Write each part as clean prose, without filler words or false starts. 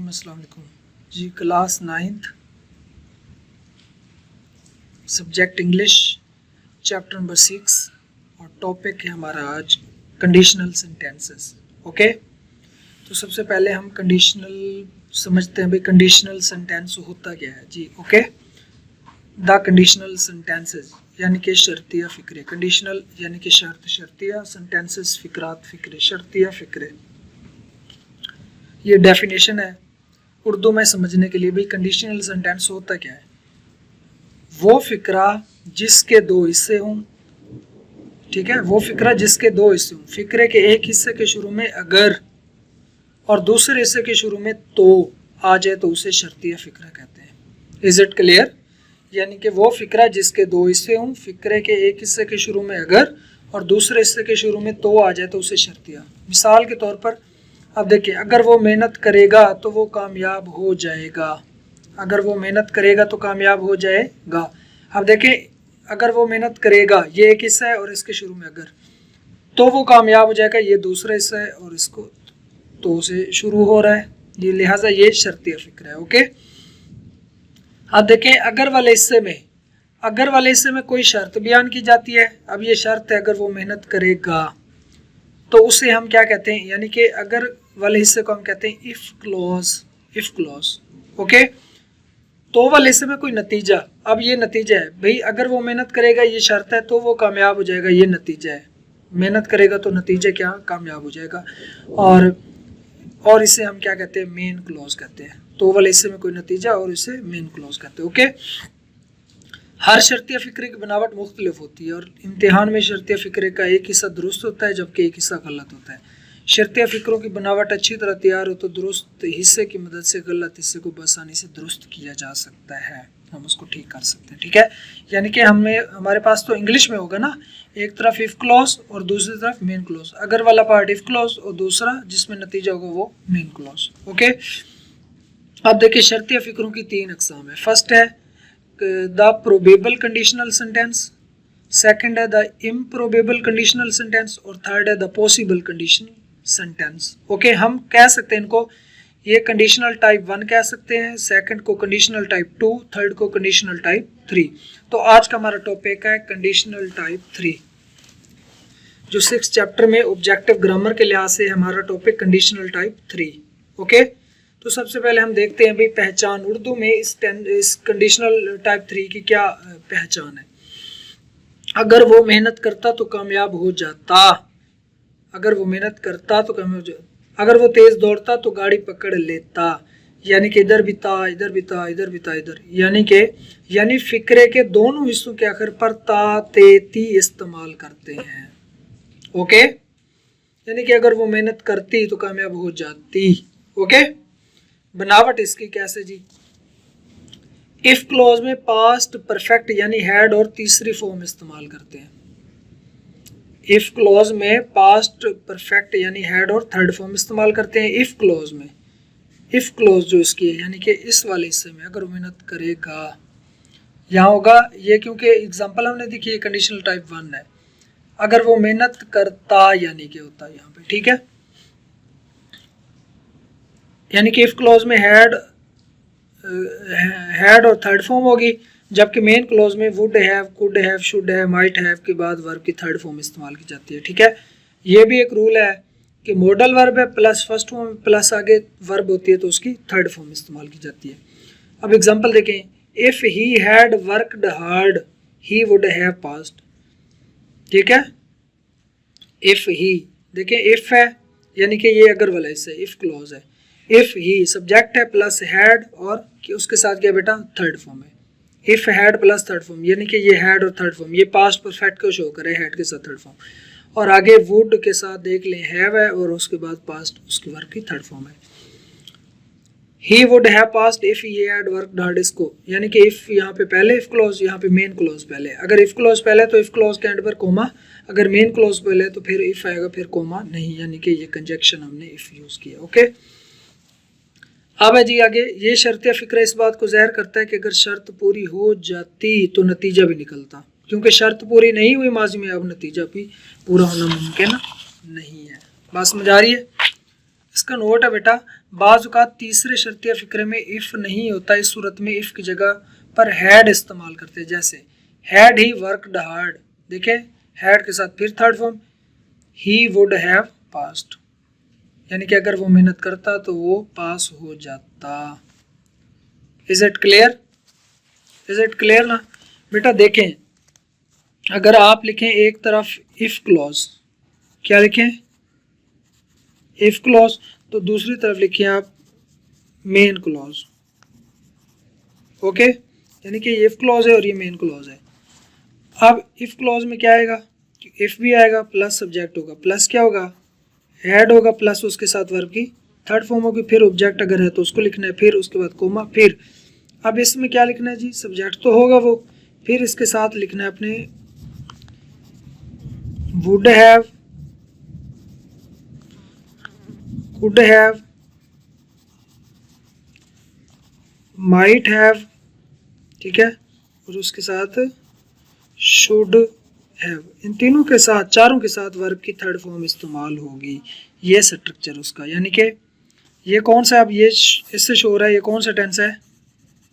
रहीम। अस्सलाम वालेकुम जी। Class 9th, subject English, chapter number 6 और टॉपिक है हमारा आज कंडीशनल सेंटेंसेस। ओके, तो सबसे पहले हम कंडीशनल समझते हैं भाई कंडीशनल सेंटेंस होता क्या है जी। ओके, द कंडीशनल सेंटेंसेस यानी कि शर्तिया फ़िक्रे। कंडीशनल यानी कि शर्त, शर्तिया, सेंटेंसेस फ़िक्रात फ़िक्रे, शर्तिया फ़िक्रे, ये डेफिनेशन है उर्दू में समझने के लिए। भाई कंडीशनल सेंटेंस होता क्या है? वो फ़िक्रा जिसके दो हिस्से हों, ठीक है, वो फ़िक्रा जिसके दो हिस्से हों, फ़िक्रे के एक हिस्से के शुरू में अगर और दूसरे हिस्से के शुरू में तो आ जाए तो उसे शर्तिया फ़िक्रा कहते हैं। Is it clear? यानी कि वो फ़िक्रा जिसके दो हिस्से हों, फ़िक्रे के एक हिस्से के शुरू में अगर और दूसरे हिस्से के शुरू में तो आ जाए तो उसे शर्तिया। मिसाल के तौर पर अब देखिए, अगर वो मेहनत करेगा तो वो कामयाब हो जाएगा। अगर वो मेहनत करेगा तो कामयाब हो जाएगा। अब देखिए, अगर वो मेहनत करेगा, ये एक हिस्सा है और इसके शुरू में अगर, तो वो कामयाब हो जाएगा, ये दूसरा हिस्सा है और इसको तो से शुरू हो रहा है, ये लिहाजा ये शर्तिया फ़िक्र है। ओके, अब देखें, अगर वाले हिस्से में कोई शर्त बयान की जाती है। अब ये शर्त है अगर वो मेहनत करेगा तो उसे हम क्या कहते हैं, यानी कि अगर वाले हिस्से को हम कहते हैं इफ क्लॉज। ओके, तो वाले हिस्से में कोई नतीजा, अब ये नतीजा है भाई, अगर वो मेहनत करेगा, ये शर्त है, तो वो कामयाब हो जाएगा, ये नतीजा है। मेहनत करेगा तो नतीजा क्या, कामयाब हो जाएगा। और इसे हम क्या कहते हैं, मेन क्लॉज कहते हैं। तो वाले हिस्से में कोई नतीजा और इसे मेन क्लॉज कहते हैं। ओके, हर शर्तिया फ़िक्रे की बनावट मुख्तलिफ होती है और इम्तिहान में शर्तिया फ़िक्रे का एक हिस्सा दुरुस्त होता है जबकि एक हिस्सा गलत होता है। शर्तिया फ़िक्रों की बनावट अच्छी तरह तैयार हो तो दुरुस्त हिस्से की मदद से गलत हिस्से को आसानी से दुरुस्त किया जा सकता है, हम उसको ठीक कर सकते हैं। ठीक है, यानी कि हमारे पास तो इंग्लिश में होगा ना, एक तरफ इफ क्लॉज और दूसरी तरफ मेन क्लॉज। अगर वाला पार्ट इफ क्लॉज और दूसरा जिसमें नतीजा होगा वो मेन क्लॉज। ओके, अब देखिए, शर्तिया फ़िक्रों की 3 अक़साम है। फर्स्ट है the probable conditional sentence, second है द इम्प्रोबेबल कंडीशनल सेंटेंस और थर्ड है the possible conditional sentence. Okay, हम कह सकते हैं इनको, ये कंडीशनल टाइप 1 कह सकते हैं, सेकंड को कंडीशनल टाइप 2, थर्ड को कंडीशनल टाइप 3। तो आज का हमारा टॉपिक है कंडीशनल टाइप 3, जो 6 चैप्टर में ऑब्जेक्टिव ग्रामर के लिहाज से हमारा टॉपिक कंडीशनल टाइप 3। ओके, तो सबसे पहले हम देखते हैं भाई पहचान, उर्दू में इस कंडीशनल टाइप 3 की क्या पहचान है। अगर वो मेहनत करता तो कामयाब हो जाता, अगर वो मेहनत करता तो कामयाब हो जाता, अगर वो तेज दौड़ता तो गाड़ी पकड़ लेता, यानी कि इधर भी था, इधर भी था, इधर भी था, इधर, यानी फिक्रे के दोनों हिस्सों के आखिर पर ता ते ती इस्तेमाल करते हैं। ओके, यानी कि अगर वो मेहनत करती तो कामयाब हो जाती। ओके, बनावट इसकी कैसे जी, इफ क्लॉज में पास्ट परफेक्ट यानी हैड और तीसरी फॉर्म इस्तेमाल करते हैं। इफ क्लॉज में पास्ट परफेक्ट यानी हैड और थर्ड फॉर्म इस्तेमाल करते हैं। इफ क्लॉज में, इफ क्लॉज जो इसकी है, यानी कि इस वाले हिस्से में अगर मेहनत करेगा, यहाँ होगा ये, क्योंकि एग्जांपल हमने देखी है कंडीशनल टाइप 1 है। अगर वो मेहनत करता यानी कि होता यहाँ पे, ठीक है, यानी कि इफ क्लॉज में हैड और थर्ड फॉर्म होगी, जबकि मेन क्लॉज में would have, could have, should have, might have के बाद वर्ब की थर्ड फॉर्म इस्तेमाल की जाती है। ठीक है, ये भी एक रूल है कि मॉडल वर्ब है प्लस फर्स्ट फॉर्म प्लस आगे वर्ब होती है तो उसकी थर्ड फॉर्म इस्तेमाल की जाती है। अब एग्जांपल देखें, if he had worked hard he would have passed. ठीक है, इफ ही, देखें इफ है यानी कि ये अगर वाला हिस्सा, इफ क्लॉज है, इफ ही सब्जेक्ट है प्लस हैड और उसके साथ क्या बेटा, थर्ड फॉर्म है। If had plus third form, यानी कि ये हैड और थर्ड फॉर्म, ये पास्ट परफेक्ट को शो करे हैड के साथ थर्ड फॉर्म, और आगे वुड के साथ देख लें हैव है और उसके बाद पास्ट उसके वर्ब की थर्ड फॉर्म है। He would have passed if he had worked hard, इसको यानी कि इफ यहाँ पे पहले इफ क्लॉज, यहाँ पे मेन क्लॉज पहले। अगर इफ क्लॉज पहले तो इफ क्लॉज के एंड पर कोमा, अगर मेन क्लॉज पहले तो फिर इफ आएगा फिर कोमा नहीं, यानी कि ये कंजक्शन हमने इफ यूज किया। ओके, अब है जी आगे, ये शर्तिया फ़िक्रा इस बात को ज़ाहिर करता है कि अगर शर्त पूरी हो जाती तो नतीजा भी निकलता, क्योंकि शर्त पूरी नहीं हुई माजी में, अब नतीजा भी पूरा होना मुमकिन नहीं है। बात समझ आ रही है? इसका नोट है बेटा, बाज़-औक़ात तीसरे शर्तिया फ़िक्रे में इफ़ नहीं होता, इस सूरत में इफ़ की जगह पर हैड इस्तेमाल करते हैं। जैसे हैड ही वर्कड हार्ड, देखें हैड के साथ फिर third form he would have passed, यानी कि अगर वो मेहनत करता तो वो पास हो जाता। Is it clear? Is it clear ना बेटा? देखें अगर आप लिखें एक तरफ इफ क्लॉज, क्या लिखें? इफ क्लॉज, तो दूसरी तरफ लिखिए आप मेन क्लॉज। ओके, यानी कि इफ क्लॉज है और ये मेन क्लॉज है। अब इफ क्लॉज में क्या आएगा? इफ भी आएगा प्लस सब्जेक्ट होगा, प्लस क्या होगा? हेड होगा, प्लस उसके साथ वर्ब की थर्ड फॉर्म होगी, फिर ऑब्जेक्ट अगर है तो उसको लिखना है, फिर उसके बाद कोमा, फिर अब इसमें क्या लिखना है जी? सब्जेक्ट तो होगा वो, फिर इसके साथ लिखना है अपने would have, could have, might have, ठीक है, और उसके साथ शुड हैव, इन तीनों के साथ, चारों के साथ वर्ब की थर्ड फॉर्म इस्तेमाल होगी। ये स्ट्रक्चर उसका, यानी कि ये कौन सा, अब ये इससे शो हो रहा है ये कौन सा टेंस है?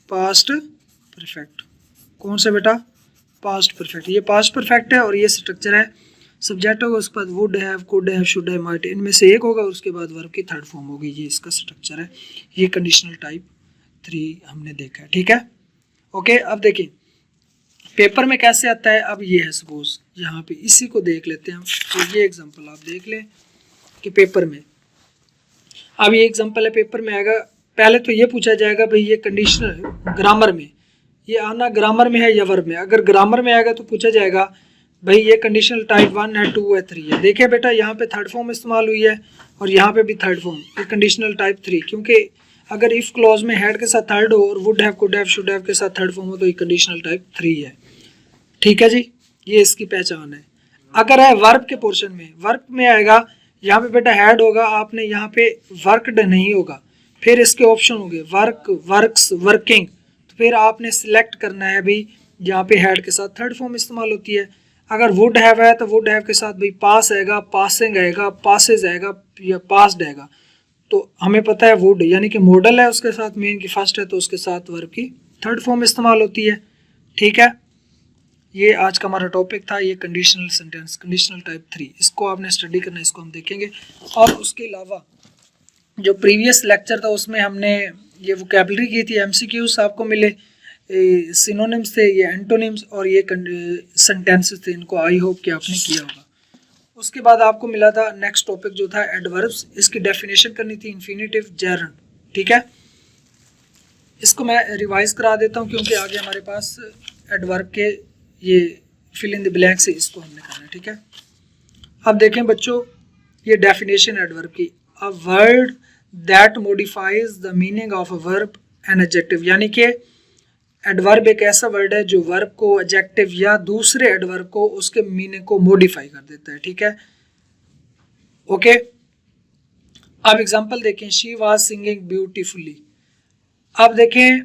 Past perfect. कौन सा बेटा? Past perfect. ये पास्ट परफेक्ट है और ये स्ट्रक्चर है, सब्जेक्ट होगा, उसके बाद would have, could have, should have, might, इनमें से एक होगा और उसके बाद वर्ब की थर्ड फॉर्म होगी। ये इसका स्ट्रक्चर है। ये कंडीशनल टाइप 3 हमने देखा है, ठीक है। ओके, अब देखिए पेपर में कैसे आता है। अब ये है सपोज, यहाँ पे इसी को देख लेते हैं हम। तो ये एग्जांपल आप देख लें कि पेपर में, अब ये एग्जांपल है पेपर में आएगा। पहले तो ये पूछा जाएगा भाई ये कंडीशनल ग्रामर में ये आना ग्रामर में है या वर्ब में। अगर ग्रामर में आएगा तो पूछा जाएगा भाई ये कंडीशनल टाइप 1 है, 2 है, 3 है। देखिए बेटा यहाँ पे थर्ड फॉर्म इस्तेमाल हुई है और यहाँ पे भी थर्ड फॉर्म, ये कंडीशनल टाइप 3, क्योंकि अगर इफ क्लॉज में हेड के साथ थर्ड हो और would have, could have, should have के साथ थर्ड फॉर्म हो तो ये कंडीशनल टाइप 3 है, ठीक है जी। ये इसकी पहचान है। अगर है वर्ब के पोर्शन में, वर्ब में आएगा, यहाँ पे बेटा हैड होगा, आपने यहाँ पे वर्कड नहीं होगा, फिर इसके ऑप्शन होंगे वर्क, वर्क्स, वर्किंग, तो फिर आपने सिलेक्ट करना है भाई यहाँ पे हेड के साथ थर्ड फॉर्म इस्तेमाल होती है। अगर वुड हैव है तो वुड हैव के साथ भाई पास आएगा, पासिंग आएगा, पासेज आएगा या पास्ड आएगा। तो हमें पता है वुड यानी कि मॉडल है, उसके साथ मेन की फर्स्ट है तो उसके साथ वर्ब की थर्ड फॉर्म इस्तेमाल होती है, ठीक है। ये आज का हमारा टॉपिक था, ये कंडीशनल सेंटेंस, कंडीशनल टाइप 3। इसको आपने स्टडी करना है, इसको हम देखेंगे। और उसके अलावा जो प्रीवियस लेक्चर था उसमें हमने ये वोकैबुलरी की थी, एमसीक्यूज आपको मिले, सिनोनिम्स थे, ये एंटोनिम्स और ये सेंटेंसेस थे, इनको आई होप कि आपने किया होगा। उसके बाद आपको मिला था नेक्स्ट टॉपिक जो था एडवर्ब्स, इसकी डेफिनेशन करनी थी, इन्फिनिटिव, जेरंड, ठीक है। इसको मैं रिवाइज करा देता हूँ क्योंकि आगे हमारे पास एडवर्ब के ये फिल इन द ब्लैंक से इसको हमने करना है, ठीक है। अब देखें बच्चों ये डेफिनेशन एडवर्ब की, a word that modifies the meaning of a verb and adjective, यानी कि एडवर्ब एक ऐसा वर्ड है जो वर्ब को, एडजेक्टिव या दूसरे एडवर्ब को, उसके मीनिंग को मॉडिफाई कर देता है, ठीक है। ओके, अब एग्जांपल देखें, शी वाज सिंगिंग ब्यूटीफुली। अब देखें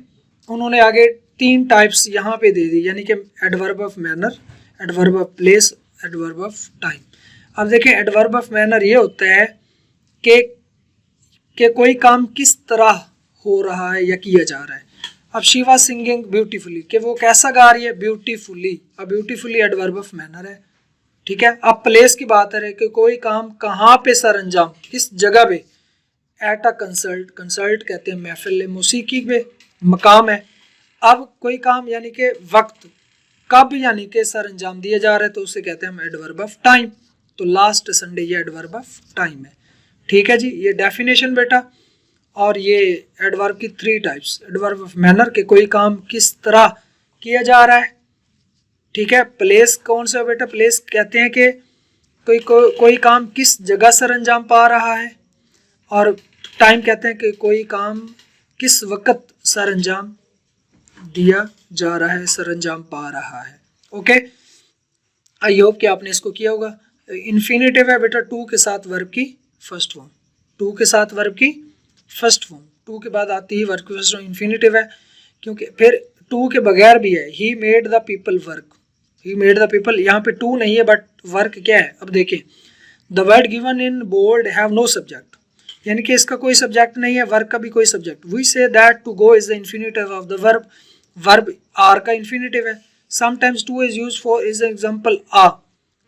उन्होंने आगे 3 टाइप्स यहाँ पे दे दी, यानी कि adverb of manner, adverb of place, adverb of time. अब देखें एडवर्ब ऑफ मैनर ये होता है कि कोई काम किस तरह हो रहा है या किया जा रहा है। अब शी वाज सिंगिंग ब्यूटीफुली, कि वो कैसा गा रही है, ब्यूटीफुली। अब ब्यूटीफुली एडवर्ब ऑफ मैनर है, ठीक है। अब प्लेस की बात है कि कोई काम कहाँ पे सर अंजाम, किस जगह पे, एट अ कंसर्ट, कंसर्ट कहते हैं महफिल, मौसीकी पे मकाम है। अब कोई काम यानी कि वक्त, कब यानी कि सर अंजाम दिया जा रहा है तो उसे कहते हैं हम एडवर्ब ऑफ टाइम। तो लास्ट संडे ये एडवर्ब ऑफ टाइम है, ठीक है जी। ये डेफिनेशन बेटा, और ये एडवर्ब की 3 टाइप्स, एडवर्ब ऑफ मैनर के कोई काम किस तरह किया जा रहा है, ठीक है। प्लेस कौन सा बेटा, प्लेस कहते हैं कि कोई काम किस जगह सर अंजाम पा रहा है, और टाइम कहते हैं कि कोई काम किस वक्त सर अंजाम दिया जा रहा है, सर अंजाम पा रहा है। ओके, आई होप कि आपने इसको किया होगा। इन्फिनेटिव है बेटा 2 के साथ वर्ब की फर्स्ट फॉर्म, 2 के साथ वर्ब की फर्स्ट फॉर्म, 2 के बाद आती है वर्ब की फर्स्ट फॉर्म, इन्फिनेटिव है। क्योंकि फिर 2 के बगैर भी है, he made the people work, he made the people, यहाँ पे 2 नहीं है बट वर्क क्या है। अब देखें the word given in bold have no subject, यानी कि इसका कोई सब्जेक्ट नहीं है, वर्ब का भी कोई subject. We say that to go is the infinitive of the verb, verb आर का इन्फिनेटिव है। Sometimes to is use for is example A,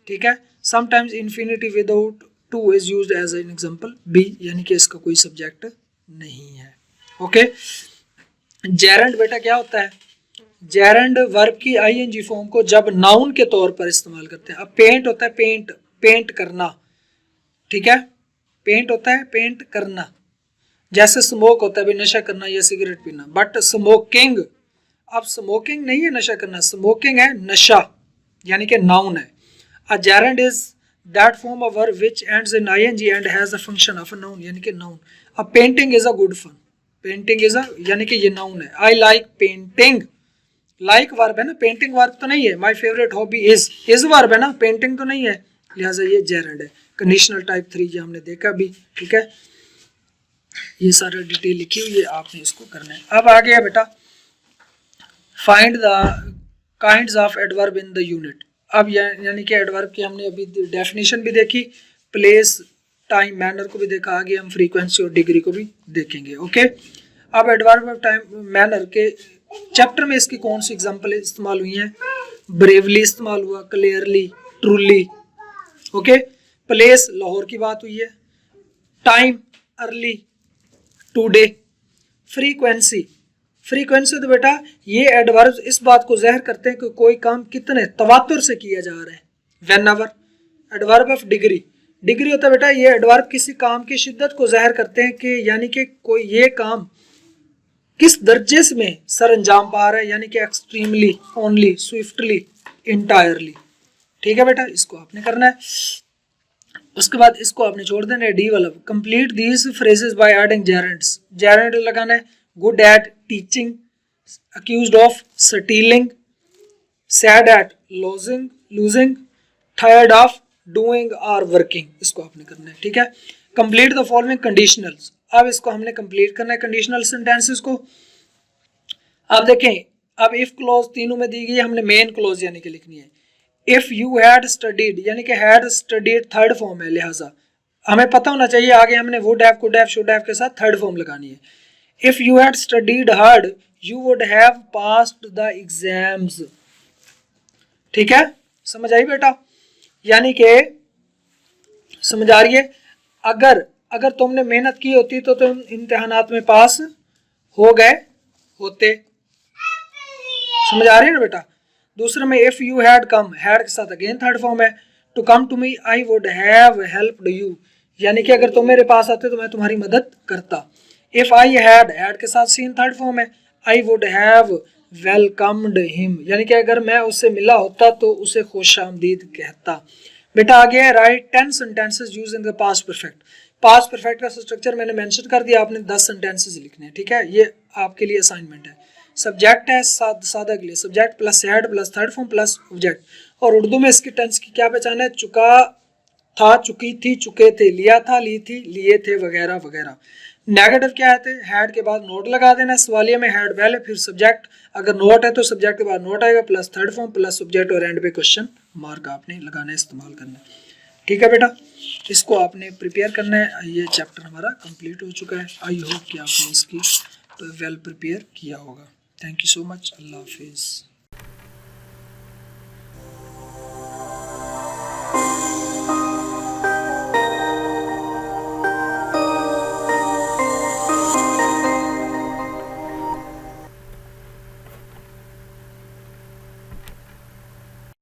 ठीक है। Sometimes infinitive without to is used as an example B, यानी कि इसका कोई subject नहीं है। ओके, जेरेंड बेटा क्या होता है? जेरेंड वर्ब की आईएनजी फॉर्म को जब नाउन के तौर पर इस्तेमाल करते हैं। अब पेंट होता है पेंट, पेंट करना, ठीक है, पेंट होता है पेंट करना। जैसे स्मोक होता है भी नशा करना या सिगरेट पीना, बट स्मोकिंग, अब स्मोकिंग नहीं है नशा करना, स्मोकिंग है नशा, यानी कि नाउन है। A gerund is that form of verb which ends in ING and has the function of a noun, यानी कि नाउन। अब painting is a good fun, painting is a, यानी कि ये नाउन है। I like painting, like verb है ना, painting verb तो नहीं है। My favourite hobby is verb है ना, पेंटिंग तो नहीं है, लिहाजा ये जेरेंड है। कंडीशनल टाइप 3 ये हमने देखा भी, ठीक है। ये सारा डिटेल लिखी हुई है, आपने इसको करना है। अब आ गया बेटा find the kinds of adverb in the unit. अब यानी कि एडवर्ब की हमने अभी डेफिनेशन भी देखी, प्लेस, टाइम, मैनर को भी देखा, आगे हम फ्रीक्वेंसी और डिग्री को भी देखेंगे। ओके, अब एडवर्ब ऑफ टाइम मैनर के चैप्टर में इसकी कौन सी एग्जांपल इस्तेमाल हुई हैं? ब्रेवली इस्तेमाल हुआ, clearly, truly. Okay, place Lahore की बात हुई है, time early, today. Frequency, frequency तो बेटा ये एडवर्ब्स इस बात को ज़ाहिर करते हैं कि कोई काम कितने तवातुर से किया जा रहा है। Whenever. Adverb of degree, degree होता है बेटा ये एडवर्ब किसी काम की शिद्दत को ज़ाहिर करते हैं कि यानी कि कोई ये काम किस दर्जे में सर अंजाम पा रहा है, यानी कि एक्सट्रीमली, ओनली, स्विफ्टली, इंटायरली। ठीक है बेटा, इसको आपने करना है। उसके बाद इसको आपने छोड़ देना है, develop. Complete these phrases by adding gerunds, gerund लगाना है। Good at teaching, accused of stealing, sad at losing, tired of doing और वर्किंग, इसको आपने करना है। ठीक है, कंप्लीट द फॉलोइंग कंडीशनल्स। अब इसको हमने कंप्लीट करना है कंडीशनल सेंटेंसेस को। अब देखें, अब इफ क्लॉज तीनों में दी गई है, हमने मेन क्लॉज यानी कि लिखनी है। इफ यू हैड स्टडीड, यानी कि हैड स्टडीड थर्ड फॉर्म है, लिहाजा हमें पता होना चाहिए आगे हमने would have, could have, should have के साथ थर्ड फॉर्म लगानी है। If you had studied hard you would have passed the exams. ठीक है, समझ आई बेटा? यानी कि समझ आ रही है? अगर तुमने मेहनत की होती तो तुम इम्तिहानात में पास हो गए होते। समझ आ रही है ना बेटा? दूसरे में if you had come, had के साथ अगेन थर्ड फॉर्म है। To come to me I would have helped you, यानी कि अगर तुम मेरे पास आते तो मैं तुम्हारी मदद करता। इफ आई हैड के साथ सीन थर्ड फॉर्म है। आई वुड हैव वेलकम्ड हिम, यानी कि अगर मैं उससे मिला होता तो उसे खुशामदीद कहता। बेटा आगे है right 10 sentences use in the past perfect. Past perfect का स्ट्रक्चर मैंने मेंशन कर दिया, आपने 10 सेंटेंसेस लिखने हैं। ठीक है, ये आपके लिए असाइनमेंट है। सब्जेक्ट है सादा के लिए subject plus had plus third form plus object. और उर्दू में इसकी टेंस की क्या पहचान है? चुका था, चुकी थी, चुके थे, लिया था, ली थी, लिए थे, वगैरह वगैरह। नेगेटिव क्या है? हैड के बाद नोट लगा देना। सवालिया में हैड पहले फिर सब्जेक्ट, अगर नोट है तो सब्जेक्ट के बाद नोट आएगा plus third form plus subject और एंड पे क्वेश्चन मार्क आपने लगाना है, इस्तेमाल करना है। ठीक है बेटा, इसको आपने प्रिपेयर करना है। ये चैप्टर हमारा कंप्लीट हो चुका है। आई होप कि आपने इसकी वेल प्रिपेयर किया होगा। Thank you so much. अल्लाह हाफिज़।